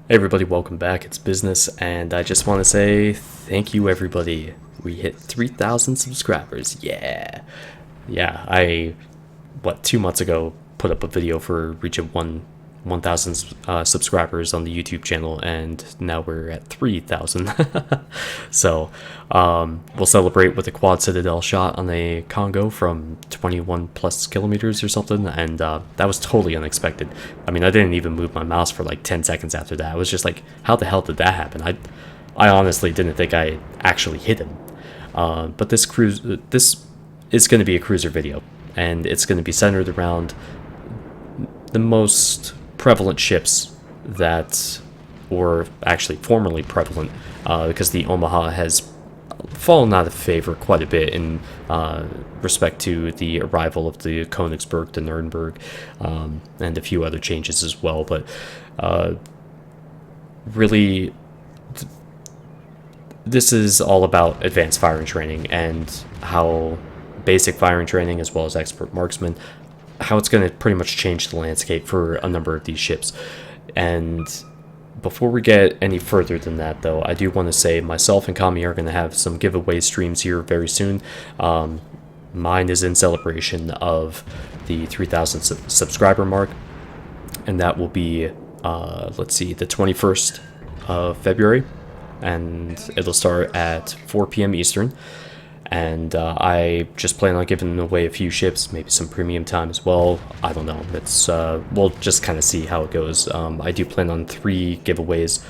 Hey everybody, welcome back. It's Business, and I just want to say thank you everybody. We hit 3,000 subscribers. Yeah. Yeah, 2 months ago, put up a video for reaching 1,000 subscribers on the YouTube channel, and now we're at 3,000. So, we'll celebrate with a quad citadel shot on a Congo from 21 plus kilometers or something, and that was totally unexpected. I mean, I didn't even move my mouse for like 10 seconds after that. I was just like, how the hell did that happen? I honestly didn't think I actually hit him. But this is going to be a cruiser video, and it's going to be centered around the most prevalent ships that were actually formerly prevalent, because the Omaha has fallen out of favor quite a bit in respect to the arrival of the Königsberg, the Nuremberg, and a few other changes as well. But really, this is all about advanced firing training and how basic firing training, as well as expert marksman, how it's going to pretty much change the landscape for a number of these ships. And before we get any further than that, though, I do want to say myself and Kami are going to have some giveaway streams here very soon. Mine is in celebration of the 3,000 subscriber mark, and that will be, let's see, the 21st of February, and it'll start at 4 p.m. Eastern. And I just plan on giving away a few ships, maybe some premium time as well. I don't know. It's we'll just kind of see how it goes. I do plan on 3 giveaways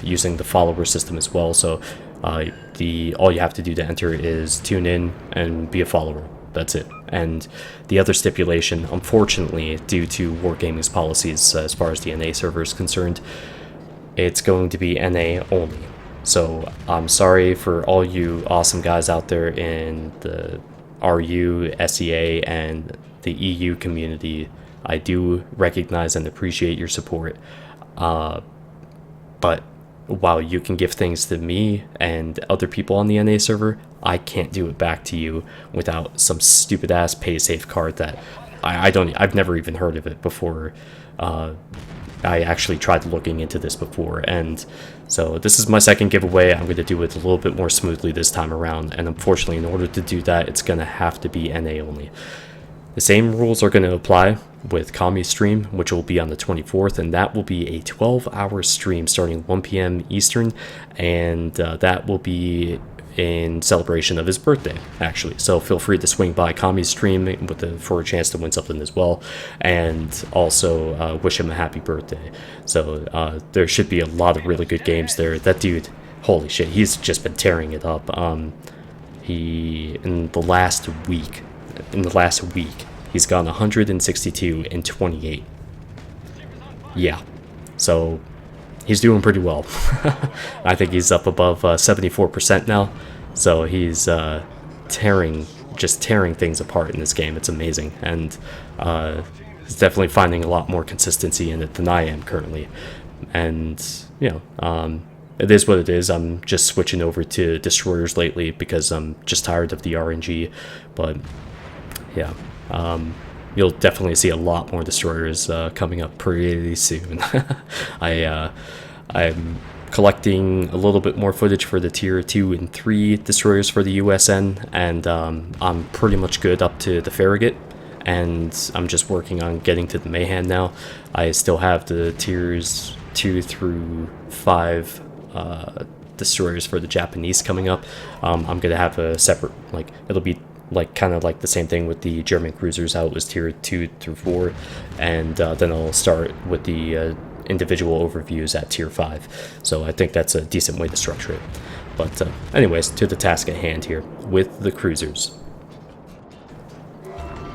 using the follower system as well. So all you have to do to enter is tune in and be a follower. That's it. And the other stipulation, unfortunately, due to Wargaming's policies as far as the NA server is concerned, it's going to be NA only. So I'm sorry for all you awesome guys out there in the RU, SEA, and the EU community. I do recognize and appreciate your support. But while you can give things to me and other people on the NA server, I can't do it back to you without some stupid ass pay safe card that I've never even heard of it before. I actually tried looking into this before, and so this is my second giveaway. I'm going to do it a little bit more smoothly this time around, and unfortunately, in order to do that, it's going to have to be NA only. The same rules are going to apply with Kami's stream, which will be on the 24th, and that will be a 12-hour stream starting 1 p.m. Eastern, and that will be in celebration of his birthday, actually. So feel free to swing by Kami's stream for a chance to win something as well, and also wish him a happy birthday. So there should be a lot of really good games there. That dude, holy shit, he's just been tearing it up. In the last week, he's gone 162 and 28. Yeah, so he's doing pretty well. I think he's up above 74% now. So he's tearing things apart in this game. It's amazing. And he's definitely finding a lot more consistency in it than I am currently. And, it is what it is. I'm just switching over to destroyers lately because I'm just tired of the RNG. But, yeah. You'll definitely see a lot more destroyers coming up pretty soon. I'm collecting a little bit more footage for the tier 2 and 3 destroyers for the USN, and I'm pretty much good up to the Farragut, and I'm just working on getting to the Mayhan now. I still have the tiers 2 through 5 destroyers for the Japanese coming up. I'm gonna have a separate, it'll be kind of like the same thing with the German cruisers, how it was tier 2 through 4, and then I'll start with the individual overviews at tier 5. So I think that's a decent way to structure it. But anyways, to the task at hand here with the cruisers.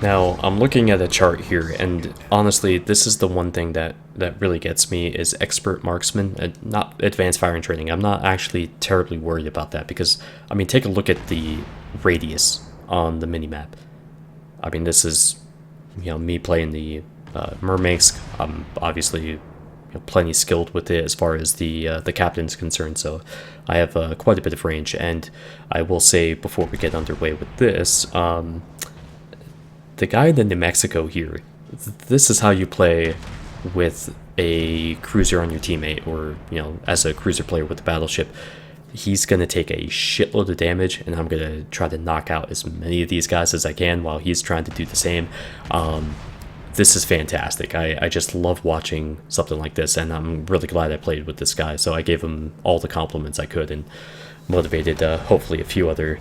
Now I'm looking at a chart here, and honestly, this is the one thing that really gets me is expert marksman, not advanced firing training. I'm not actually terribly worried about that because, I mean, take a look at the radius on the minimap. I mean, this is, me playing the Murmansk. I'm obviously plenty skilled with it as far as the captain's concerned, so I have quite a bit of range. And I will say before we get underway with this, the guy in the New Mexico here, this is how you play with a cruiser on your teammate, or as a cruiser player with a battleship, he's going to take a shitload of damage, and I'm going to try to knock out as many of these guys as I can while he's trying to do the same. This is fantastic. I just love watching something like this, and I'm really glad I played with this guy. So I gave him all the compliments I could and motivated hopefully a few other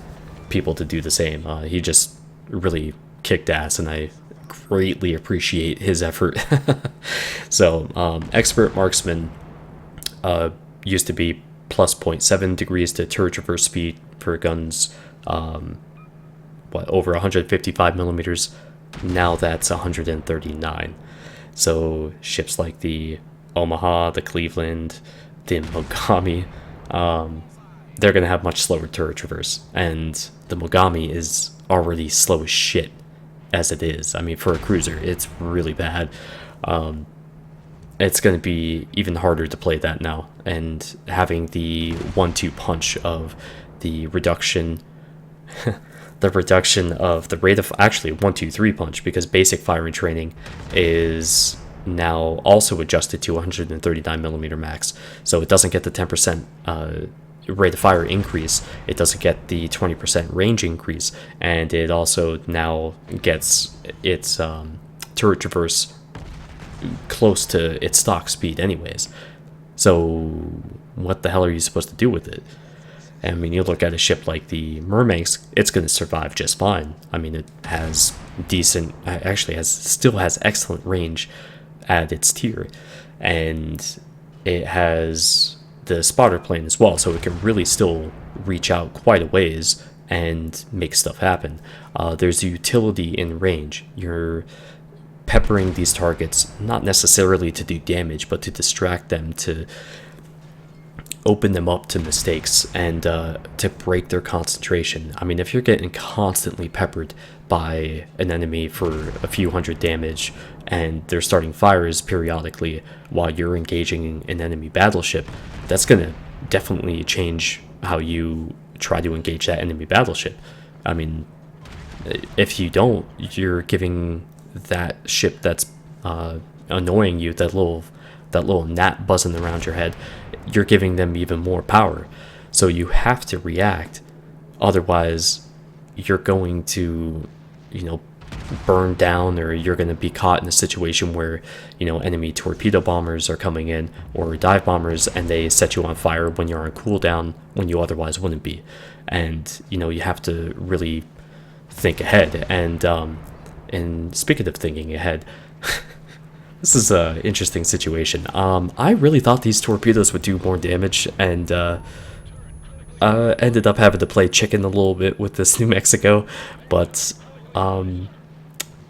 people to do the same. He just really kicked ass, and I greatly appreciate his effort. So expert marksman used to be plus 0.7 degrees to turret traverse speed for guns over 155 millimeters. Now that's 139. So ships like the Omaha, the Cleveland, the Mogami, they're going to have much slower turret traverse. And the Mogami is already slow as shit as it is. I mean, for a cruiser, it's really bad. It's going to be even harder to play that now. And having the 1-2 punch of the reduction... the reduction of the rate of, actually 1-2-3 punch, because basic firing training is now also adjusted to 139 millimeter max, so it doesn't get the 10% rate of fire increase, it doesn't get the 20% range increase, and it also now gets its turret traverse close to its stock speed anyways. So what the hell are you supposed to do with it? I mean, you look at a ship like the Mermanx, it's going to survive just fine. I mean, it has decent, actually still has excellent range at its tier, and it has the spotter plane as well, so it can really still reach out quite a ways and make stuff happen. There's utility in range. You're peppering these targets not necessarily to do damage, but to distract them, to open them up to mistakes, and to break their concentration. I mean, if you're getting constantly peppered by an enemy for a few hundred damage, and they're starting fires periodically while you're engaging an enemy battleship, that's going to definitely change how you try to engage that enemy battleship. I mean, if you don't, you're giving that ship that's annoying you, that little gnat buzzing around your head, you're giving them even more power. So you have to react, otherwise you're going to burn down, or you're going to be caught in a situation where enemy torpedo bombers are coming in, or dive bombers, and they set you on fire when you're on cooldown when you otherwise wouldn't be. And you have to really think ahead. And speaking of thinking ahead, this is an interesting situation. I really thought these torpedoes would do more damage, and ended up having to play chicken a little bit with this New Mexico, but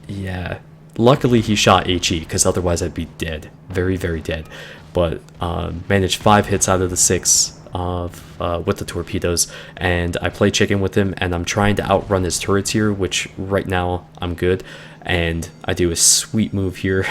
yeah, luckily he shot HE, because otherwise I'd be dead, very, very dead. But managed 5 hits out of the 6 with the torpedoes, and I play chicken with him, and I'm trying to outrun his turrets here, which right now I'm good. And I do a sweet move here.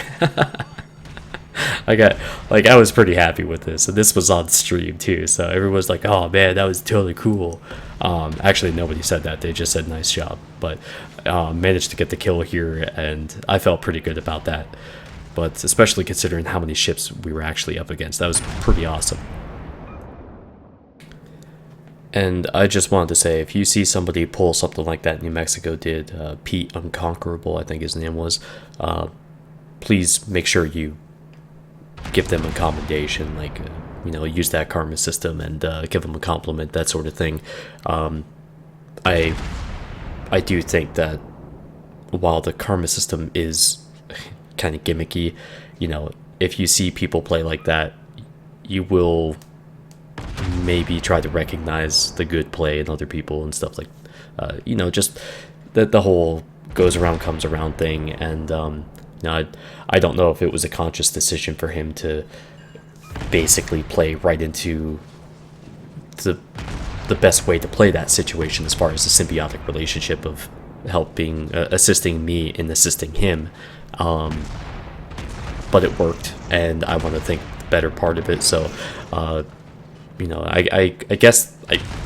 I was pretty happy with this, and this was on stream too, so everyone's like, oh man, that was totally cool. Actually, nobody said that, they just said nice job, but managed to get the kill here, and I felt pretty good about that. But especially considering how many ships we were actually up against, that was pretty awesome. And I just wanted to say, if you see somebody pull something like that New Mexico did, Pete Unconquerable, I think his name was, please make sure you give them a commendation, like, use that karma system and give them a compliment, that sort of thing. I do think that while the karma system is kind of gimmicky, if you see people play like that, you will maybe try to recognize the good play in other people and stuff, like just that the whole goes around comes around thing. And I don't know if it was a conscious decision for him to basically play right into the best way to play that situation, as far as the symbiotic relationship of helping assisting me in assisting him, but it worked, and I want to think the better part of it. So you know, I guess,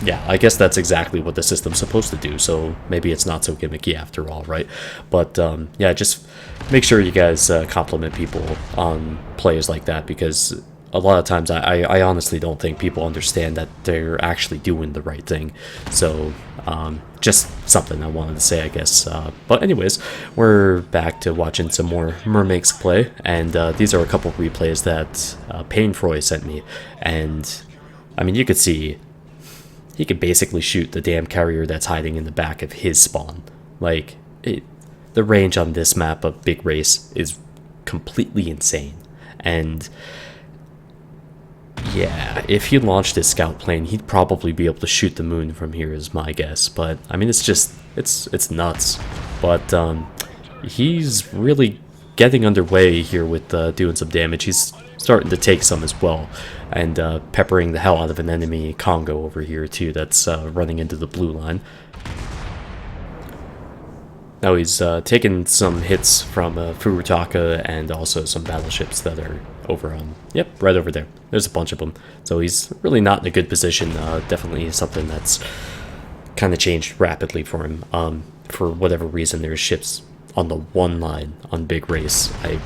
yeah, I guess that's exactly what the system's supposed to do, so maybe it's not so gimmicky after all, right? But yeah, just make sure you guys compliment people on players like that, because a lot of times I honestly don't think people understand that they're actually doing the right thing. So just something I wanted to say, I guess. But anyways, we're back to watching some more Mermakes play, and these are a couple replays that Painfroy sent me, and I mean, you could see he could basically shoot the damn carrier that's hiding in the back of his spawn. Like, the range on this map of Big Race is completely insane. And yeah, if he launched his scout plane, he'd probably be able to shoot the moon from here, is my guess. But I mean, it's just it's nuts. But he's really getting underway here with doing some damage. He's starting to take some as well, and peppering the hell out of an enemy Congo over here too that's running into the blue line. Now he's taken some hits from Furutaka and also some battleships that are over on, yep, right over there. There's a bunch of them. So he's really not in a good position. Definitely something that's kind of changed rapidly for him. For whatever reason, there's ships on the one line on Big Race. I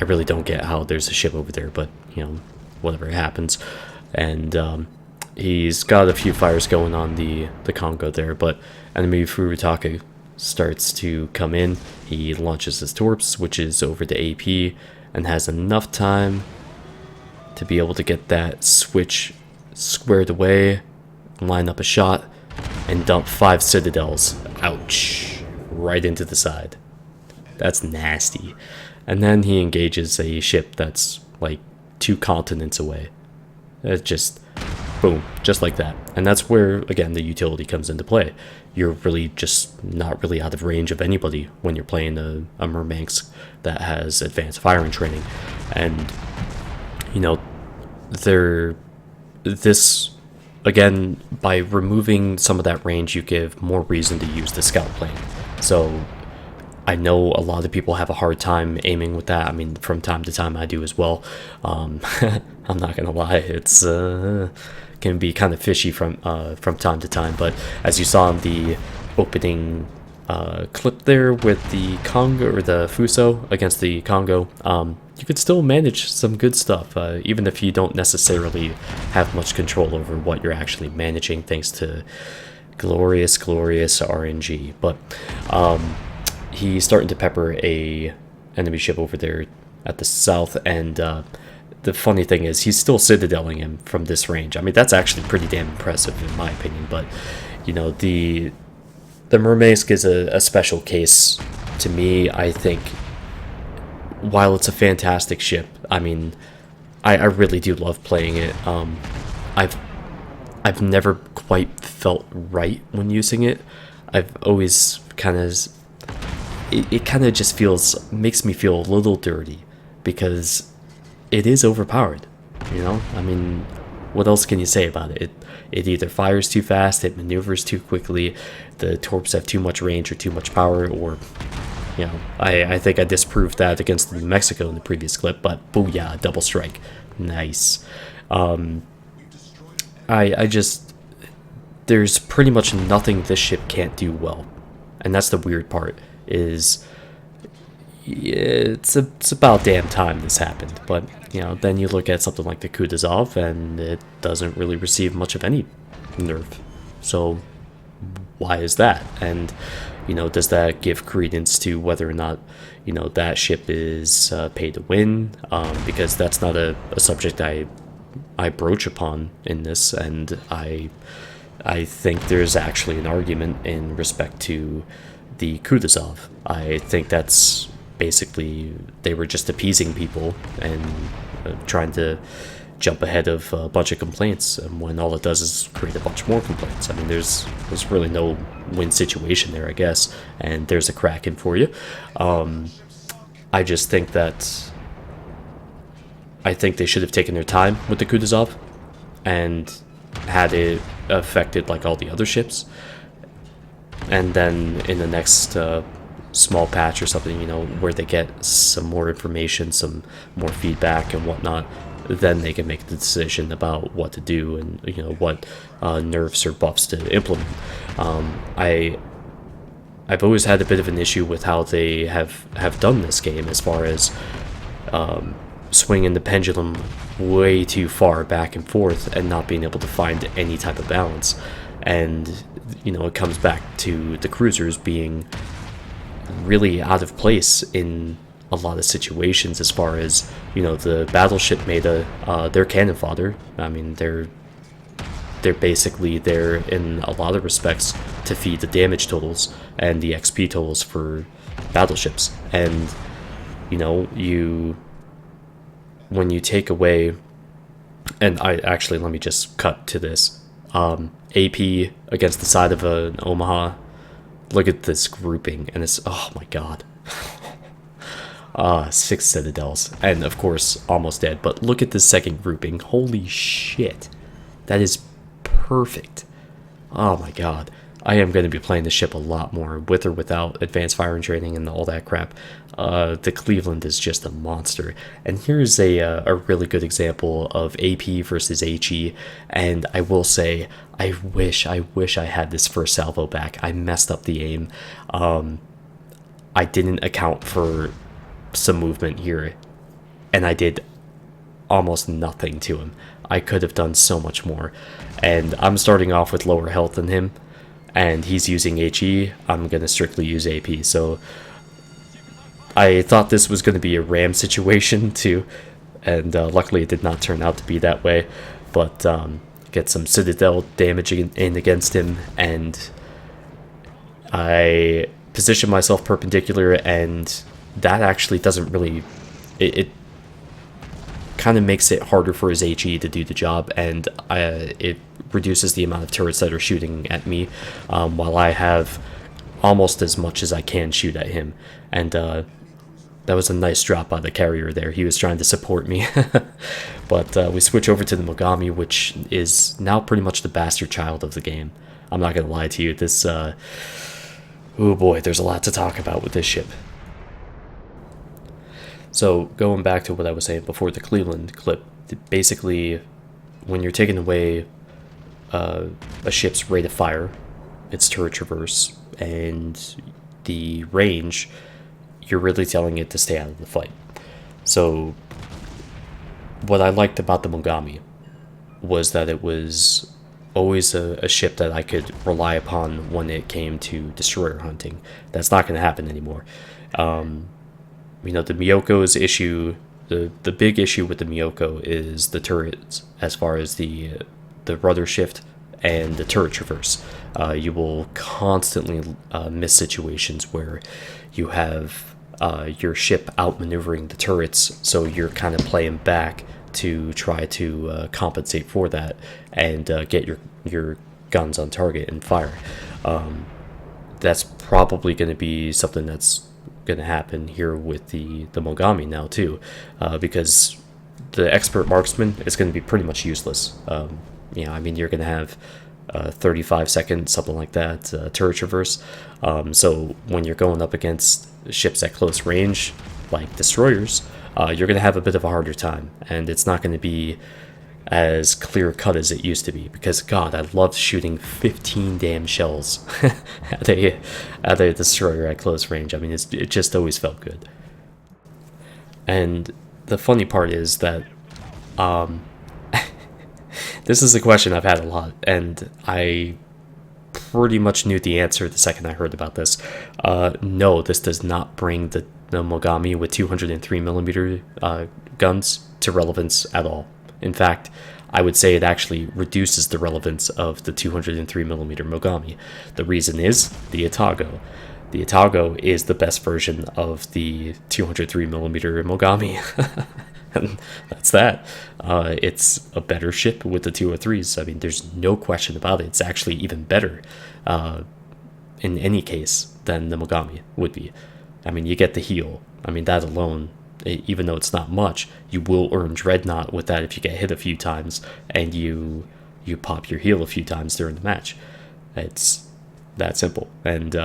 really don't get how there's a ship over there, but, you know, whatever happens. And he's got a few fires going on the Congo there, but enemy Furutaka starts to come in. He launches his torps, switches over to AP, and has enough time to be able to get that switch squared away, line up a shot, and dump 5 citadels. Ouch. Right into the side. That's nasty. And then he engages a ship that's like 2 continents away. It's just boom, just like that. And that's where, again, the utility comes into play. You're really just not really out of range of anybody when you're playing a Mermanx that has advanced firing training. And, you know, this, again, by removing some of that range, you give more reason to use the scout plane. So I know a lot of people have a hard time aiming with that. I mean, from time to time I do as well. I'm not gonna lie, it's can be kind of fishy from time to time. But as you saw in the opening clip there with the Congo, or the Fuso against the Congo, you could still manage some good stuff, even if you don't necessarily have much control over what you're actually managing, thanks to glorious RNG. But he's starting to pepper a enemy ship over there at the south, and the funny thing is he's still citadeling him from this range. I mean, that's actually pretty damn impressive in my opinion. But you know, the Murmansk is a special case to me. I think while it's a fantastic ship, I mean, I really do love playing it. I've never quite felt right when using it. I've always kind of, it kind of just makes me feel a little dirty, because it is overpowered, you know? I mean, what else can you say about it? It either fires too fast, it maneuvers too quickly, the torps have too much range or too much power, or, you know, I think I disproved that against New Mexico in the previous clip, but booyah, double strike. Nice. I just, there's pretty much nothing this ship can't do well. And that's the weird part, is it's about damn time this happened. But, you know, then you look at something like the Kutuzov, and it doesn't really receive much of any nerf. So why is that? And, you know, does that give credence to whether or not, you know, that ship is paid to win? Because that's not a subject I broach upon in this, and I think there's actually an argument in respect to the Kutuzov. I think that's basically, they were just appeasing people and trying to jump ahead of a bunch of complaints, and when all it does is create a bunch more complaints. I mean, there's really no win situation there, I guess, and there's a Kraken for you. I just think that I think they should have taken their time with the Kutuzov and had it affected like all the other ships, and then in the next small patch or something, you know, where they get some more information, some more feedback and whatnot, then they can make the decision about what to do and what nerfs or buffs to implement. I've always had a bit of an issue with how they have done this game, as far as swinging the pendulum way too far back and forth and not being able to find any type of balance. And it comes back to the cruisers being really out of place in a lot of situations, as far as the battleship meta, their cannon fodder. I mean, they're basically there in a lot of respects to feed the damage totals and the XP totals for battleships. And when you take away, and let me just cut to this, AP against the side of an Omaha. Look at this grouping, and it's, oh my god. 6 Citadels, and of course almost dead, but look at this second grouping. Holy shit, that is perfect. Oh my god, I am going to be playing the ship a lot more, with or without advanced firing training and all that crap. The Cleveland is just a monster, and here's a really good example of AP versus HE. And I will say, I wish I had this first salvo back. I messed up the aim. I didn't account for some movement here, and I did almost nothing to him. I could have done so much more, and I'm starting off with lower health than him, and he's using HE. I'm gonna strictly use AP. So I thought this was gonna be a ram situation too, and luckily it did not turn out to be that way. But get some Citadel damage in against him, and I position myself perpendicular, and that actually doesn't really, it kind of makes it harder for his HE to do the job, and it reduces the amount of turrets that are shooting at me, while I have almost as much as I can shoot at him. And that was a nice drop by the carrier there. He was trying to support me. But we switch over to the Mogami, which is now pretty much the bastard child of the game. I'm not gonna lie to you, this oh boy, there's a lot to talk about with this ship. So going back to what I was saying before the Cleveland clip, basically when you're taking away a ship's rate of fire, its turret traverse, and the range, you're really telling it to stay out of the fight. So what I liked about the Mogami was that it was always a ship that I could rely upon when it came to destroyer hunting. That's not going to happen anymore. The Miyoko's issue, the big issue with the Miyoko is the turrets, as far as the rudder shift and the turret traverse. You will constantly miss situations where you have your ship outmaneuvering the turrets, so you're kind of playing back to try to compensate for that and get your guns on target and fire. That's probably going to be something that's going to happen here with the Mogami now too, because the expert marksman is going to be pretty much useless. You're going to have 35 seconds, something like that, turret traverse. So when you're going up against ships at close range, like destroyers, you're going to have a bit of a harder time, and it's not going to be as clear cut as it used to be, because god, I loved shooting 15 damn shells at a destroyer at close range. I mean, it just always felt good. And the funny part is that this is a question I've had a lot, and I pretty much knew the answer the second I heard about this. No, this does not bring the Mogami with 203mm guns to relevance at all. In fact, I would say it actually reduces the relevance of the 203mm Mogami. The reason is the Atago. The Atago is the best version of the 203mm Mogami. And that's that. It's a better ship with the 203s. I mean, there's no question about it. It's actually even better in any case than the Mogami would be. I mean, you get the heal. I mean, that alone, even though it's not much, you will earn Dreadnought with that if you get hit a few times and you pop your heal a few times during the match. It's that simple. And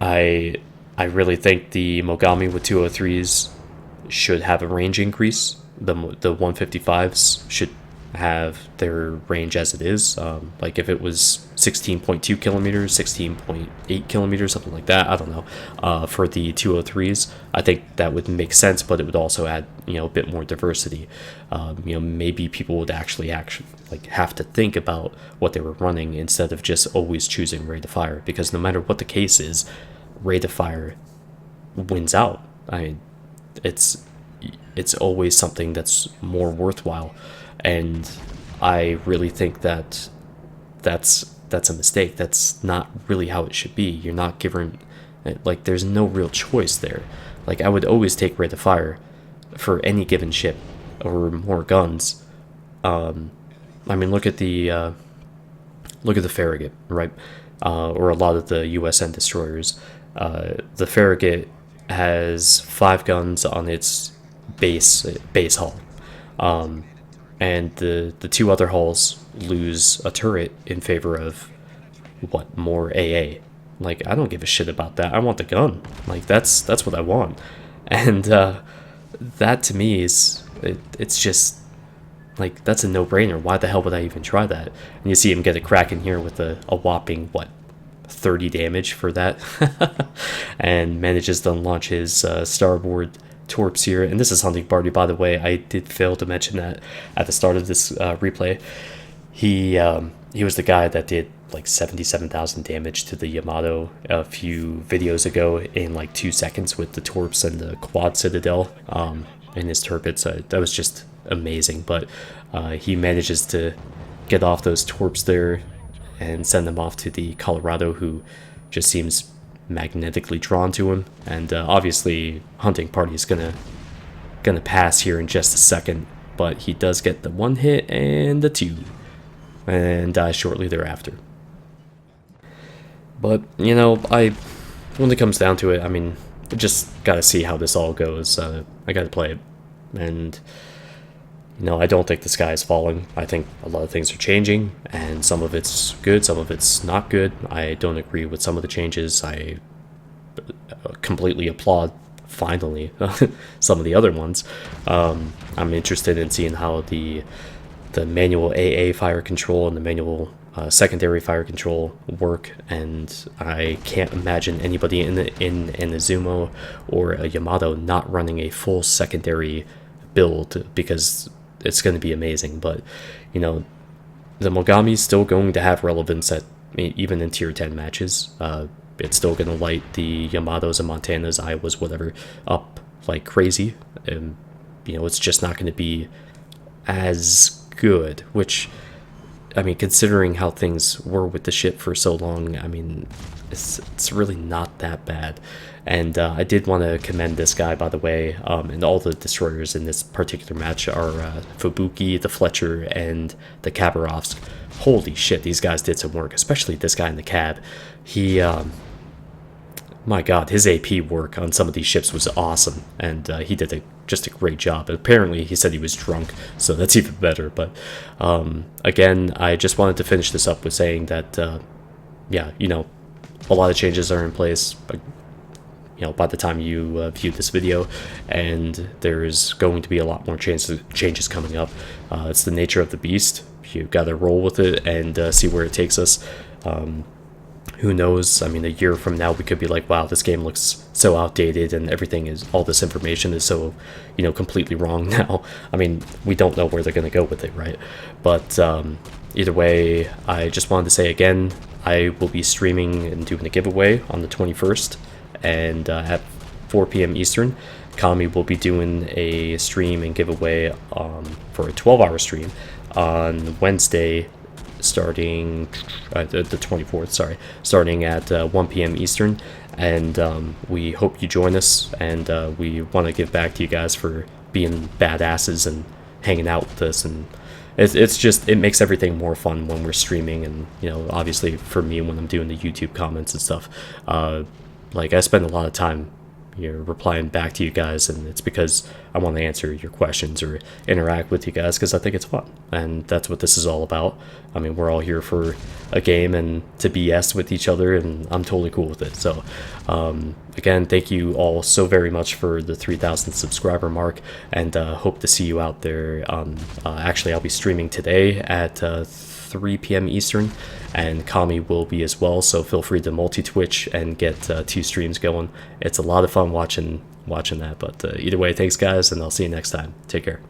I really think the Mogami with 203s should have a range increase. The 155s should have their range as it is. Like if it was 16.2 kilometers, 16.8 kilometers, something like that. I don't know. For the 203s, I think that would make sense, but it would also add a bit more diversity. Maybe people would actually like have to think about what they were running instead of just always choosing rate of fire, because no matter what the case is, rate of fire wins out. I mean, it's always something that's more worthwhile, and I really think that that's a mistake. That's not really how it should be. You're not given, like, there's no real choice there. Like, I would always take rate of fire for any given ship or more guns. I mean, look at the Farragut, right? Or a lot of the USN destroyers. The Farragut has 5 guns on its base hull, and the 2 other hulls lose a turret in favor of more AA. Like, I don't give a shit about that. I want the gun. Like, that's what I want, and that to me it's just like, that's a no-brainer. Why the hell would I even try that? And you see him get a crack in here with a whopping 30 damage for that, and manages to launch his starboard torps here. And this is Hunting Party, by the way. I did fail to mention that at the start of this replay. He was the guy that did like 77,000 damage to the Yamato a few videos ago in like 2 seconds with the torps and the quad citadel in his turrets. That was just amazing. But he manages to get off those torps there and send them off to the Colorado, who just seems magnetically drawn to him. And obviously Hunting Party is gonna pass here in just a second, but he does get the 1 hit and the 2 and dies shortly thereafter. But when it comes down to it, I mean, I just gotta see how this all goes. I gotta play it, and I don't think the sky is falling. I think a lot of things are changing, and some of it's good, some of it's not good. I don't agree with some of the changes. I completely applaud, finally, some of the other ones. I'm interested in seeing how the manual AA fire control and the manual secondary fire control work, and I can't imagine anybody in an Izumo or a Yamato not running a full secondary build, because it's going to be amazing. But the Mogami is still going to have relevance even in tier 10 matches. It's still going to light the Yamatos and Montanas, Iowas, whatever, up like crazy, and it's just not going to be as good, which, I mean, considering how things were with the ship for so long, I mean, it's really not that bad. And I did want to commend this guy, by the way, and all the destroyers in this particular match are Fubuki, the Fletcher, and the Khabarovsk. Holy shit, these guys did some work, especially this guy in the cab. He, my god, his AP work on some of these ships was awesome, and he did just a great job. Apparently, he said he was drunk, so that's even better. But again, I just wanted to finish this up with saying that, yeah, a lot of changes are in place. By the time you view this video, and there's going to be a lot more changes coming up. It's the nature of the beast. You gotta roll with it and see where it takes us. Who knows? I mean, a year from now, we could be like, wow, this game looks so outdated, and all this information is so, completely wrong now. I mean, we don't know where they're gonna go with it, right? But either way, I just wanted to say again, I will be streaming and doing a giveaway on the 21st. And at 4 p.m. Eastern, Kami will be doing a stream and giveaway for a 12-hour stream on Wednesday, starting the 24th, starting at 1 p.m. Eastern. And we hope you join us, and we want to give back to you guys for being badasses and hanging out with us. And it makes everything more fun when we're streaming, and obviously for me when I'm doing the YouTube comments and stuff. Like, I spend a lot of time replying back to you guys, and it's because I want to answer your questions or interact with you guys because I think it's fun, and that's what this is all about. I mean, we're all here for a game and to BS with each other, and I'm totally cool with it. So again, thank you all so very much for the 3,000 subscriber mark, and hope to see you out there. Actually, I'll be streaming today at 3 p.m. Eastern, and Kami will be as well, so feel free to multi-twitch and get 2 streams going. It's a lot of fun watching that, but either way, thanks guys, and I'll see you next time. Take care.